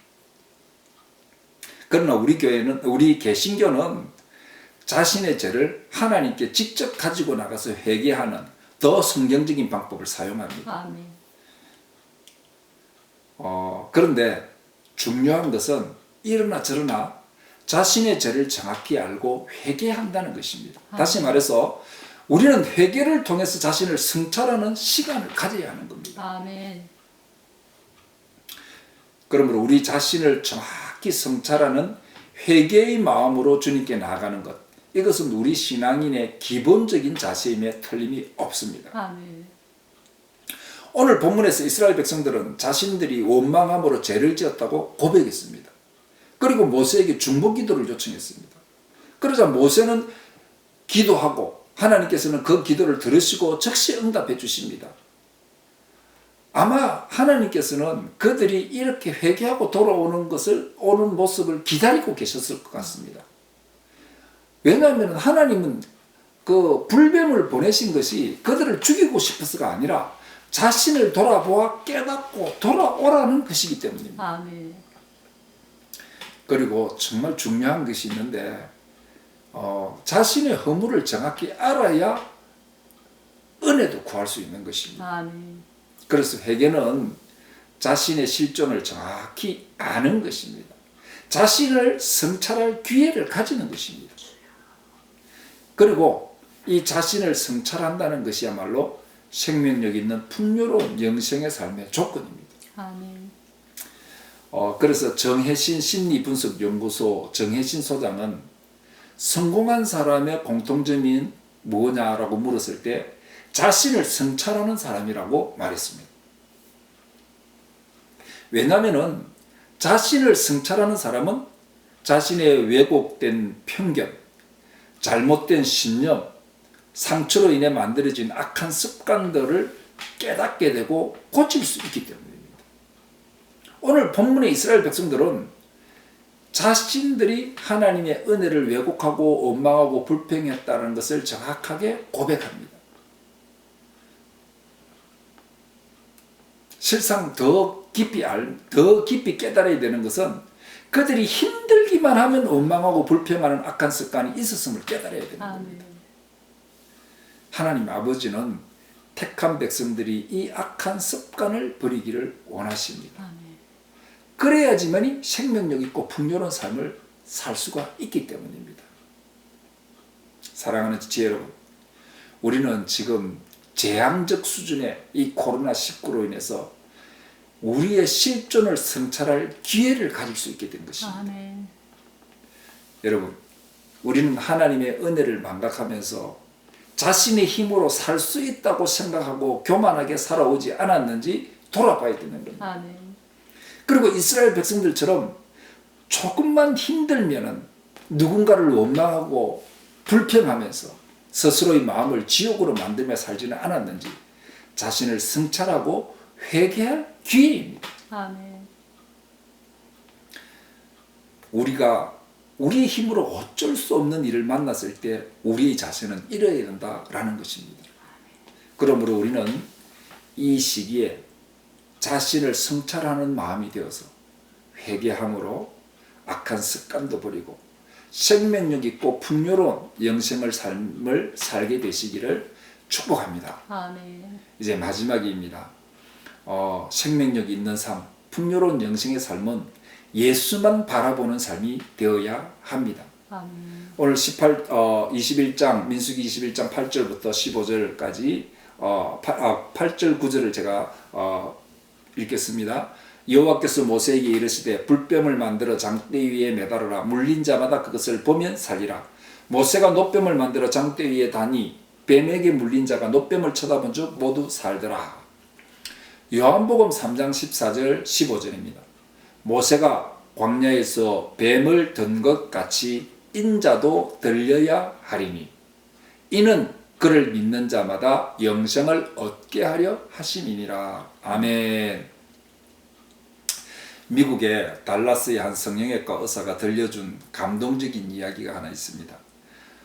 Speaker 1: 그러나 우리 개신교는 자신의 죄를 하나님께 직접 가지고 나가서 회개하는 더 성경적인 방법을 사용합니다.
Speaker 3: 아멘.
Speaker 1: 그런데 중요한 것은 이러나 저러나 자신의 죄를 정확히 알고 회개한다는 것입니다. 다시 말해서 우리는 회개를 통해서 자신을 성찰하는 시간을 가져야 하는 겁니다.
Speaker 3: 아멘.
Speaker 1: 그러므로 우리 자신을 정확히 성찰하는 회개의 마음으로 주님께 나아가는 것, 이것은 우리 신앙인의 기본적인 자세임에 틀림이 없습니다.
Speaker 3: 아멘.
Speaker 1: 오늘 본문에서 이스라엘 백성들은 자신들이 원망함으로 죄를 지었다고 고백했습니다. 그리고 모세에게 중보 기도를 요청했습니다. 그러자 모세는 기도하고 하나님께서는 그 기도를 들으시고 즉시 응답해 주십니다. 아마 하나님께서는 그들이 이렇게 회개하고 돌아오는 오는 모습을 기다리고 계셨을 것 같습니다. 왜냐하면 하나님은 그 불뱀을 보내신 것이 그들을 죽이고 싶어서가 아니라 자신을 돌아보아 깨닫고 돌아오라는 것이기 때문입니다.
Speaker 3: 아멘.
Speaker 1: 그리고 정말 중요한 것이 있는데 자신의 허물을 정확히 알아야 은혜도 구할 수 있는 것입니다.
Speaker 3: 아멘.
Speaker 1: 그래서 회개는 자신의 실존을 정확히 아는 것입니다. 자신을 성찰할 기회를 가지는 것입니다. 그리고 이 자신을 성찰한다는 것이야말로 생명력 있는 풍요로운 영생의 삶의 조건입니다.
Speaker 3: 아멘.
Speaker 1: 그래서 정혜신 심리분석연구소 정혜신 소장은 성공한 사람의 공통점이 뭐냐라고 물었을 때 자신을 성찰하는 사람이라고 말했습니다. 왜냐하면 자신을 성찰하는 사람은 자신의 왜곡된 편견, 잘못된 신념, 상처로 인해 만들어진 악한 습관들을 깨닫게 되고 고칠 수 있기 때문입니다. 오늘 본문의 이스라엘 백성들은 자신들이 하나님의 은혜를 왜곡하고 원망하고 불평했다는 것을 정확하게 고백합니다. 실상 더 깊이 깨달아야 되는 것은 그들이 힘들기만 하면 원망하고 불평하는 악한 습관이 있었음을 깨달아야 됩니다.
Speaker 3: 아멘.
Speaker 1: 하나님 아버지는 택한 백성들이 이 악한 습관을 버리기를 원하십니다.
Speaker 3: 아멘.
Speaker 1: 그래야지만이 생명력 있고 풍요로운 삶을 살 수가 있기 때문입니다. 사랑하는 지혜 여러분, 우리는 지금 재앙적 수준의 이 코로나19로 인해서 우리의 실존을 성찰할 기회를 가질 수 있게 된 것입니다.
Speaker 3: 아멘.
Speaker 1: 여러분, 우리는 하나님의 은혜를 망각하면서 자신의 힘으로 살 수 있다고 생각하고 교만하게 살아오지 않았는지 돌아봐야 되는 겁니다.
Speaker 3: 아멘.
Speaker 1: 그리고 이스라엘 백성들처럼 조금만 힘들면은 누군가를 원망하고 불평하면서 스스로의 마음을 지옥으로 만들며 살지는 않았는지 자신을 성찰하고 회개할 기회입니다.
Speaker 3: 아멘.
Speaker 1: 우리가 우리의 힘으로 어쩔 수 없는 일을 만났을 때 우리의 자세는 이래야 된다라는 것입니다. 그러므로 우리는 이 시기에 자신을 성찰하는 마음이 되어서 회개함으로 악한 습관도 버리고 생명력 있고 풍요로운 삶을 살게 되시기를 축복합니다.
Speaker 3: 아멘.
Speaker 1: 이제 마지막입니다. 생명력 있는 삶, 풍요로운 영생의 삶은 예수만 바라보는 삶이 되어야 합니다.
Speaker 3: 아멘.
Speaker 1: 오늘 21장 민수기 21장 8절부터 15절까지 8절 9절을 제가 읽겠습니다. 여호와께서 모세에게 이르시되 불뱀을 만들어 장대 위에 매달아라. 물린 자마다 그것을 보면 살리라. 모세가 놋뱀을 만들어 장대 위에 다니 뱀에게 물린 자가 놋뱀을 쳐다본 즉 모두 살더라. 요한복음 3장 14절 15절입니다. 모세가 광야에서 뱀을 든 것 같이 인자도 들려야 하리니 이는 그를 믿는 자마다 영생을 얻게 하려 하심이니라. 아멘. 미국의 달라스의 한 성형외과 의사가 들려준 감동적인 이야기가 하나 있습니다.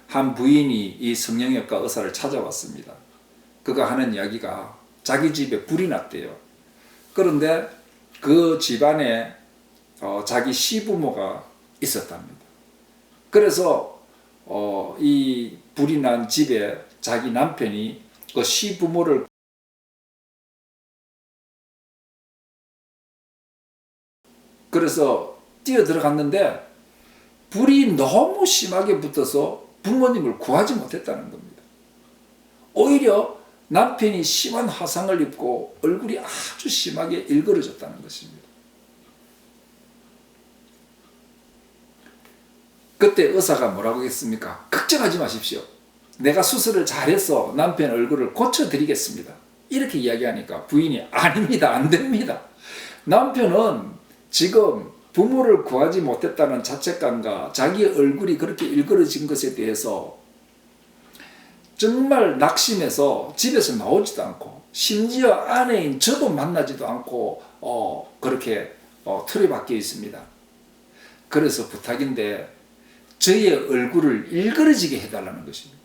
Speaker 1: 한 부인이 이 성형외과 의사를 찾아왔습니다. 그가 하는 이야기가 자기 집에 불이 났대요. 그런데 그 집안에 자기 시부모가 있었답니다. 그래서 이 불이 난 집에 자기 남편이 그 시부모를 그래서 뛰어 들어갔는데 불이 너무 심하게 붙어서 부모님을 구하지 못했다는 겁니다. 오히려 남편이 심한 화상을 입고 얼굴이 아주 심하게 일그러졌다는 것입니다. 그때 의사가 뭐라고 했습니까? 걱정하지 마십시오. 내가 수술을 잘해서 남편 얼굴을 고쳐드리겠습니다. 이렇게 이야기하니까 부인이 아닙니다. 안 됩니다. 남편은 지금 부모를 구하지 못했다는 자책감과 자기 얼굴이 그렇게 일그러진 것에 대해서 정말 낙심해서 집에서 나오지도 않고 심지어 아내인 저도 만나지도 않고 그렇게 틀에 박혀 있습니다. 그래서 부탁인데 저의 얼굴을 일그러지게 해달라는 것입니다.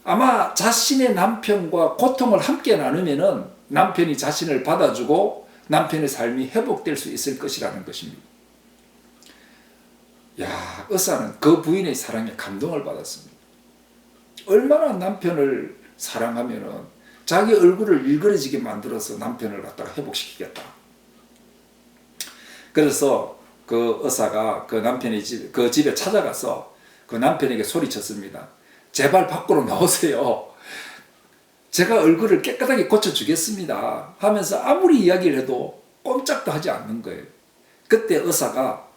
Speaker 1: 아마 자신의 남편과 고통을 함께 나누면은 남편이 자신을 받아주고 남편의 삶이 회복될 수 있을 것이라는 것입니다. 야, 의사는 그 부인의 사랑에 감동을 받았습니다. 얼마나 남편을 사랑하면은 자기 얼굴을 일그러지게 만들어서 남편을 갖다가 회복시키겠다. 그래서 그 의사가 그 남편의 그 집에 찾아가서 그 남편에게 소리쳤습니다. 제발 밖으로 나오세요. 제가 얼굴을 깨끗하게 고쳐주겠습니다. 하면서 아무리 이야기를 해도 꼼짝도 하지 않는 거예요. 그때 의사가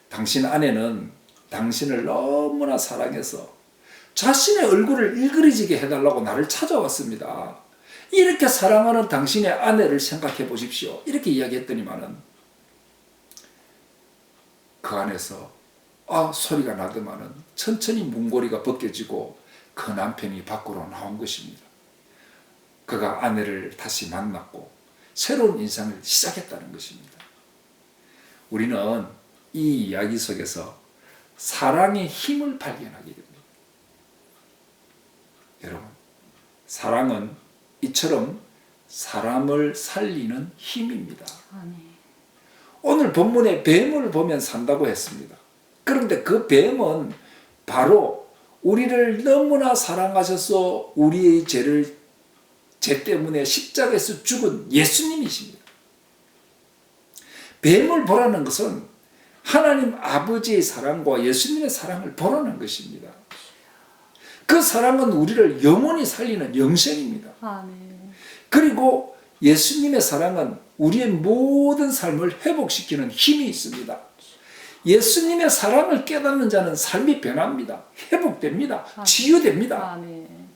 Speaker 1: 당신 아내는 당신을 너무나 사랑해서 자신의 얼굴을 일그러지게 해달라고 나를 찾아왔습니다. 이렇게 사랑하는 당신의 아내를 생각해 보십시오. 이렇게 이야기했더니만은 그 안에서 소리가 나더만은 천천히 문고리가 벗겨지고 그 남편이 밖으로 나온 것입니다. 그가 아내를 다시 만났고 새로운 인생을 시작했다는 것입니다. 우리는 이 이야기 속에서 사랑의 힘을 발견하게 됩니다. 여러분, 사랑은 이처럼 사람을 살리는 힘입니다.
Speaker 3: 아멘.
Speaker 1: 오늘 본문에 뱀을 보면 산다고 했습니다. 그런데 그 뱀은 바로 우리를 너무나 사랑하셔서 우리의 죄 때문에 십자가에서 죽은 예수님이십니다. 뱀을 보라는 것은 하나님 아버지의 사랑과 예수님의 사랑을 보라는 것입니다. 그 사랑은 우리를 영원히 살리는 영생입니다.
Speaker 3: 아멘.
Speaker 1: 그리고 예수님의 사랑은 우리의 모든 삶을 회복시키는 힘이 있습니다. 예수님의 사랑을 깨닫는 자는 삶이 변합니다. 회복됩니다. 치유됩니다.
Speaker 3: 아멘.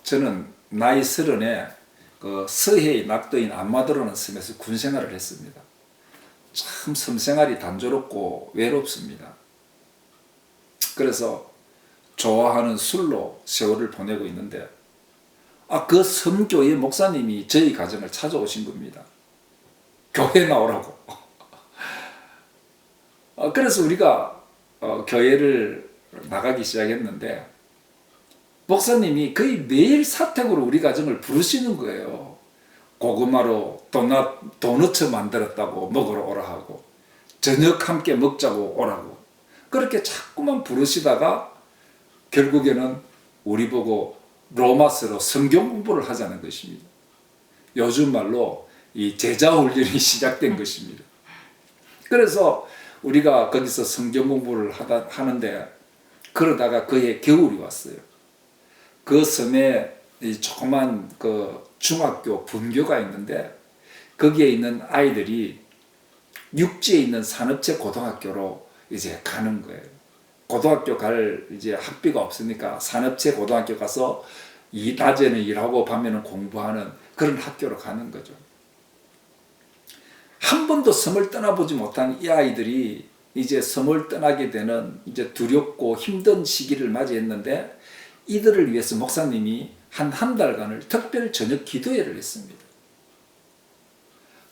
Speaker 1: 저는 나이 30에 그 서해의 낙도인 안마도라는 섬에서 군생활을 했습니다. 참 섬생활이 단조롭고 외롭습니다. 그래서 좋아하는 술로 세월을 보내고 있는데 그 섬교회 목사님이 저희 가정을 찾아오신 겁니다. 교회 나오라고. 그래서 우리가 교회를 나가기 시작했는데 목사님이 거의 매일 사택으로 우리 가정을 부르시는 거예요. 고구마로 도너츠 만들었다고 먹으러 오라 하고 저녁 함께 먹자고 오라고 그렇게 자꾸만 부르시다가 결국에는 우리 보고 로마서로 성경 공부를 하자는 것입니다. 요즘 말로 이 제자 훈련이 시작된 것입니다. 그래서 우리가 거기서 성경 공부를 하는데 그러다가 그해 겨울이 왔어요. 그 섬에 이 조그만 그 중학교 분교가 있는데 거기에 있는 아이들이 육지에 있는 산업체 고등학교로 이제 가는 거예요. 고등학교 갈 이제 학비가 없으니까 산업체 고등학교 가서 낮에는 일하고 밤에는 공부하는 그런 학교로 가는 거죠. 한 번도 섬을 떠나보지 못한 이 아이들이 이제 섬을 떠나게 되는 이제 두렵고 힘든 시기를 맞이했는데 이들을 위해서 목사님이 한 달간을 특별 저녁 기도회를 했습니다.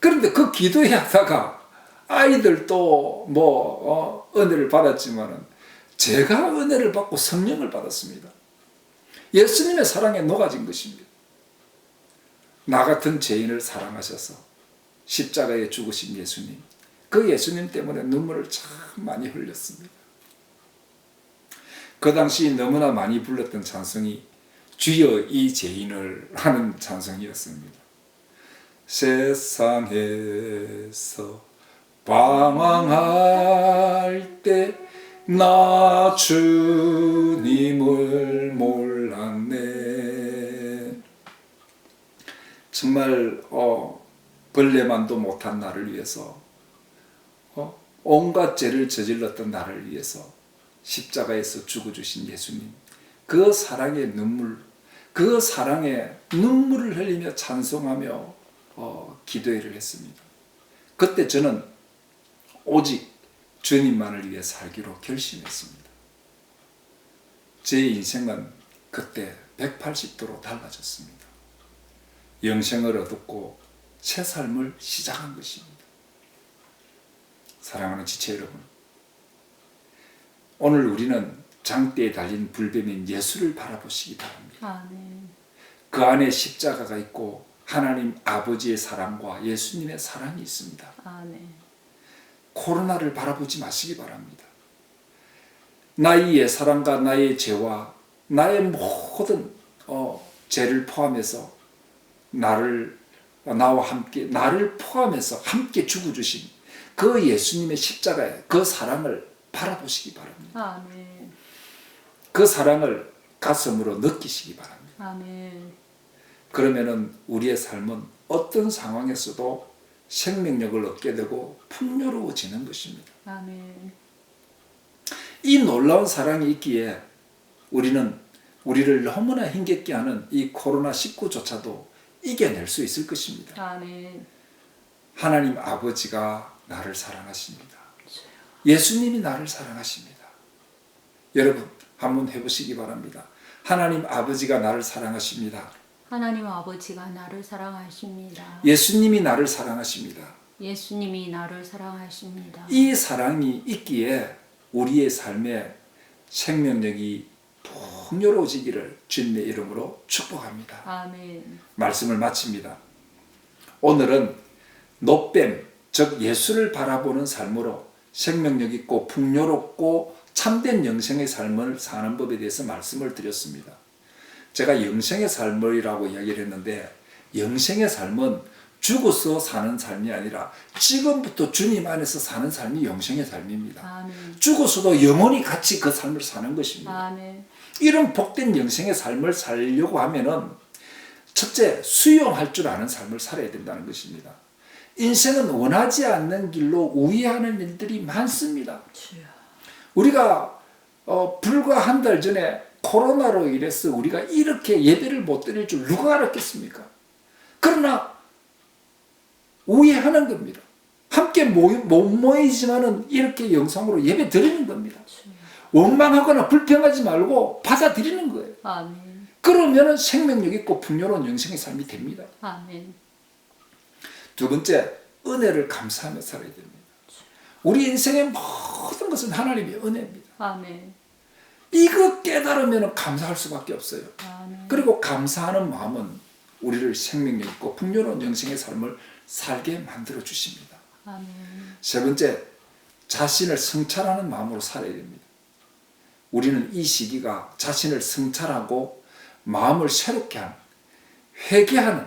Speaker 1: 그런데 그 기도회 하다가 아이들도 은혜를 받았지만은 제가 은혜를 받고 성령을 받았습니다. 예수님의 사랑에 녹아진 것입니다. 나 같은 죄인을 사랑하셔서 십자가에 죽으신 예수님, 그 예수님 때문에 눈물을 참 많이 흘렸습니다. 그 당시 너무나 많이 불렀던 찬송이 주여 이 죄인을 하는 찬송이었습니다. 세상에서 방황할 때 나 주님을 몰랐네. 정말 벌레만도 못한 나를 위해서 온갖 죄를 저질렀던 나를 위해서 십자가에서 죽어주신 예수님, 그 사랑의 눈물, 그 사랑의 눈물을 흘리며 찬송하며 기도회를 했습니다. 그때 저는 오직 주님만을 위해 살기로 결심했습니다. 제 인생은 그때 180도로 달라졌습니다. 영생을 얻었고 새 삶을 시작한 것입니다. 사랑하는 지체 여러분, 오늘 우리는 장대에 달린 불뱀인 예수를 바라보시기 바랍니다.
Speaker 3: 아멘.
Speaker 1: 그 안에 십자가가 있고 하나님 아버지의 사랑과 예수님의 사랑이 있습니다.
Speaker 3: 아멘.
Speaker 1: 코로나를 바라보지 마시기 바랍니다. 나의 사랑과 나의 죄와 나의 모든 죄를 포함해서 나와 함께 나를 포함해서 함께 죽어주신 그 예수님의 십자가의 그 사랑을 바라보시기 바랍니다.
Speaker 3: 아멘.
Speaker 1: 그 사랑을 가슴으로 느끼시기 바랍니다.
Speaker 3: 아멘.
Speaker 1: 그러면은 우리의 삶은 어떤 상황에서도 생명력을 얻게 되고 풍요로워지는 것입니다.
Speaker 3: 아멘.
Speaker 1: 이 놀라운 사랑이 있기에 우리를 너무나 힘겹게 하는 이 코로나19조차도 이겨낼 수 있을 것입니다.
Speaker 3: 아멘.
Speaker 1: 하나님 아버지가 나를 사랑하십니다. 예수님이 나를 사랑하십니다. 여러분 한번 해보시기 바랍니다. 하나님 아버지가 나를 사랑하십니다.
Speaker 3: 하나님 아버지가 나를 사랑하십니다.
Speaker 1: 예수님이 나를 사랑하십니다.
Speaker 3: 예수님이 나를 사랑하십니다.
Speaker 1: 이 사랑이 있기에 우리의 삶에 생명력이 풍요로워지기를 주님의 이름으로 축복합니다.
Speaker 3: 아멘.
Speaker 1: 말씀을 마칩니다. 오늘은 노뱀, 즉 예수를 바라보는 삶으로 생명력 있고 풍요롭고 참된 영생의 삶을 사는 법에 대해서 말씀을 드렸습니다. 제가 영생의 삶이라고 이야기를 했는데 영생의 삶은 죽어서 사는 삶이 아니라 지금부터 주님 안에서 사는 삶이 영생의 삶입니다.
Speaker 3: 아멘.
Speaker 1: 죽어서도 영원히 같이 그 삶을 사는 것입니다.
Speaker 3: 아멘.
Speaker 1: 이런 복된 영생의 삶을 살려고 하면은 첫째, 수용할 줄 아는 삶을 살아야 된다는 것입니다. 인생은 원하지 않는 길로 우회하는 일들이 많습니다. 우리가 불과 한 달 전에 코로나로 인해서 우리가 이렇게 예배를 못 드릴 줄 누가 알았겠습니까? 그러나 우회하는 겁니다. 함께 못 모이지만은 이렇게 영상으로 예배 드리는 겁니다. 원망하거나 불평하지 말고 받아들이는 거예요.
Speaker 3: 아멘.
Speaker 1: 그러면 생명력 있고 풍요로운 영생의 삶이 됩니다.
Speaker 3: 아멘.
Speaker 1: 두 번째, 은혜를 감사하며 살아야 됩니다. 우리 인생의 모든 것은 하나님의 은혜입니다.
Speaker 3: 아멘.
Speaker 1: 이거 깨달으면 감사할 수밖에 없어요.
Speaker 3: 아멘.
Speaker 1: 그리고 감사하는 마음은 우리를 생명력 있고 풍요로운 영생의 삶을 살게 만들어 주십니다.
Speaker 3: 아멘.
Speaker 1: 세 번째, 자신을 성찰하는 마음으로 살아야 됩니다. 우리는 이 시기가 자신을 성찰하고 마음을 새롭게 하는, 회개하는,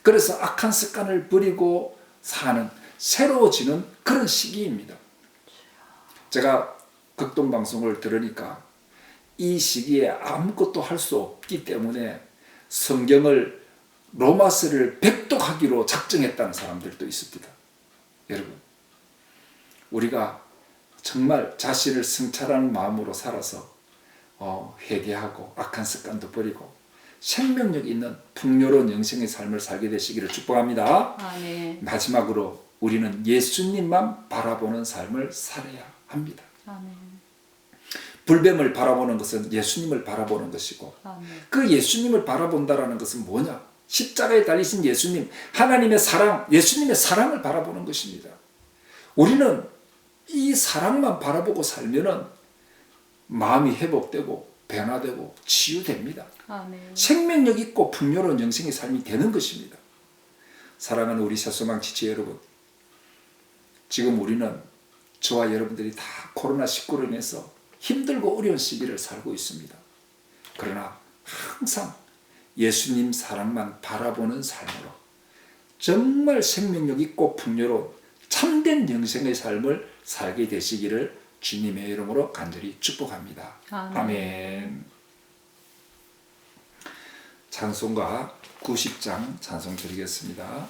Speaker 1: 그래서 악한 습관을 버리고 사는, 새로워지는 그런 시기입니다. 제가 극동방송을 들으니까 이 시기에 아무것도 할 수 없기 때문에 성경을 로마서를 백독하기로 작정했다는 사람들도 있습니다. 여러분, 우리가 정말 자신을 성찰하는 마음으로 살아서 회개하고 악한 습관도 버리고 생명력 있는 풍요로운 영생의 삶을 살게 되시기를 축복합니다.
Speaker 3: 아멘.
Speaker 1: 마지막으로 우리는 예수님만 바라보는 삶을 살아야 합니다.
Speaker 3: 아멘.
Speaker 1: 불뱀을 바라보는 것은 예수님을 바라보는 것이고
Speaker 3: 아멘.
Speaker 1: 그 예수님을 바라본다라는 것은 뭐냐? 십자가에 달리신 예수님, 하나님의 사랑, 예수님의 사랑을 바라보는 것입니다. 우리는 이 사랑만 바라보고 살면은 마음이 회복되고 변화되고 치유됩니다.
Speaker 3: 아멘.
Speaker 1: 생명력 있고 풍요로운 영생의 삶이 되는 것입니다. 사랑하는 우리 새소망 지체 여러분, 지금 우리는 저와 여러분들이 다 코로나19로 인해서 힘들고 어려운 시기를 살고 있습니다. 그러나 항상 예수님 사랑만 바라보는 삶으로 정말 생명력 있고 풍요로운 참된 영생의 삶을 살게 되시기를 주님의 이름으로 간절히 축복합니다.
Speaker 3: 아멘.
Speaker 1: 아멘. 찬송가 90장 찬송 드리겠습니다.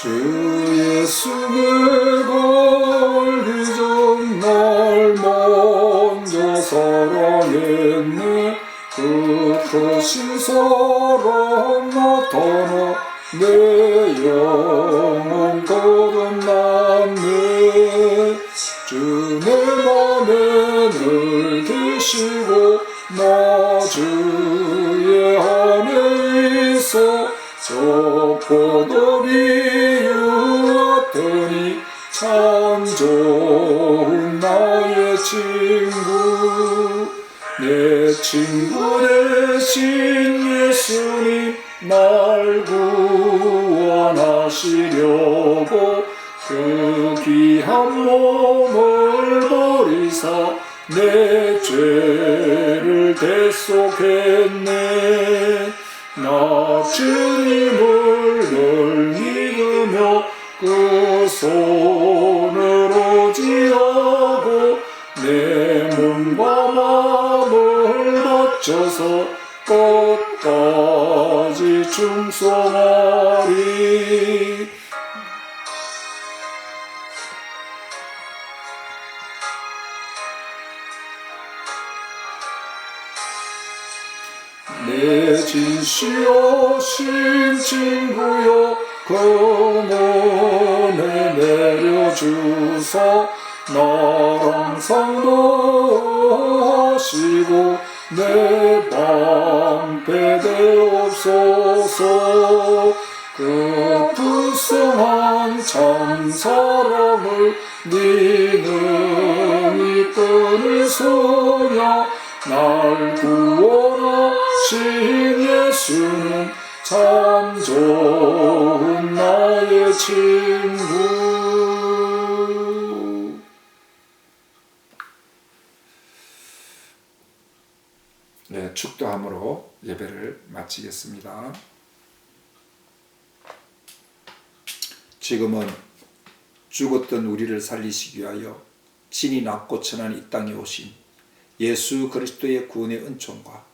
Speaker 1: 주 예수 내가 알기 전 날 먼저 사랑했네. 그 크신 사랑 나타나 내 영혼 거듭났네. 주 내 맘에 늘 계시고 나 주의 안에 있어 저 포도비 유하더니 참 좋은 나의 친구. 내 친구 되신 예수님 날 구원하시려고 그 귀한 몸을 버리사 내 죄를 대속했네. 나 주님을 늘 믿으며 그 손을 오지하고 내 몸과 마음을 바쳐서 끝까지 충성하리. 내 진실하신 친구여 검은에 내려주사 나랑 상도하시고 내 방패 되옵소서. 그 불쌍한 참 사랑을 니는 이끌 소냐. 날 구원하신 예수는 참 좋은 나의 친구. 네, 축도함으로 예배를 마치겠습니다. 지금은 죽었던 우리를 살리시기 위하여 신이 낮고 천한 이 땅에 오신 예수 그리스도의 구원의 은총과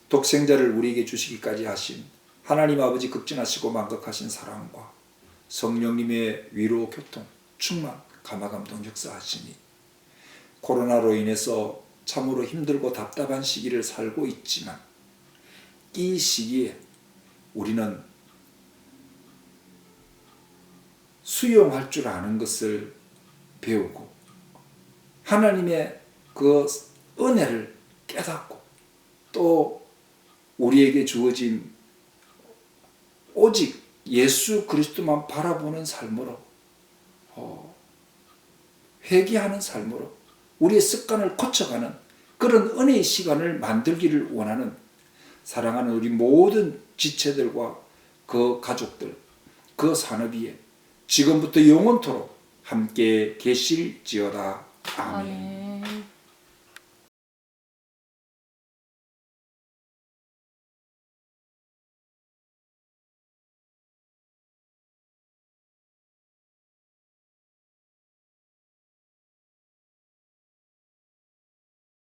Speaker 1: 독생자를 우리에게 주시기까지 하신 하나님 아버지 극진하시고 만극하신 사랑과 성령님의 위로 교통 충만 감화감동 역사하시니 코로나로 인해서 참으로 힘들고 답답한 시기를 살고 있지만 이 시기에 우리는 수용할 줄 아는 것을 배우고 하나님의 그 은혜를 깨닫고 또 우리에게 주어진 오직 예수 그리스도만 바라보는 삶으로 회개하는 삶으로 우리의 습관을 고쳐가는 그런 은혜의 시간을 만들기를 원하는 사랑하는 우리 모든 지체들과 그 가족들, 그 산업위에 지금부터 영원토록 함께 계실지어다. 아멘.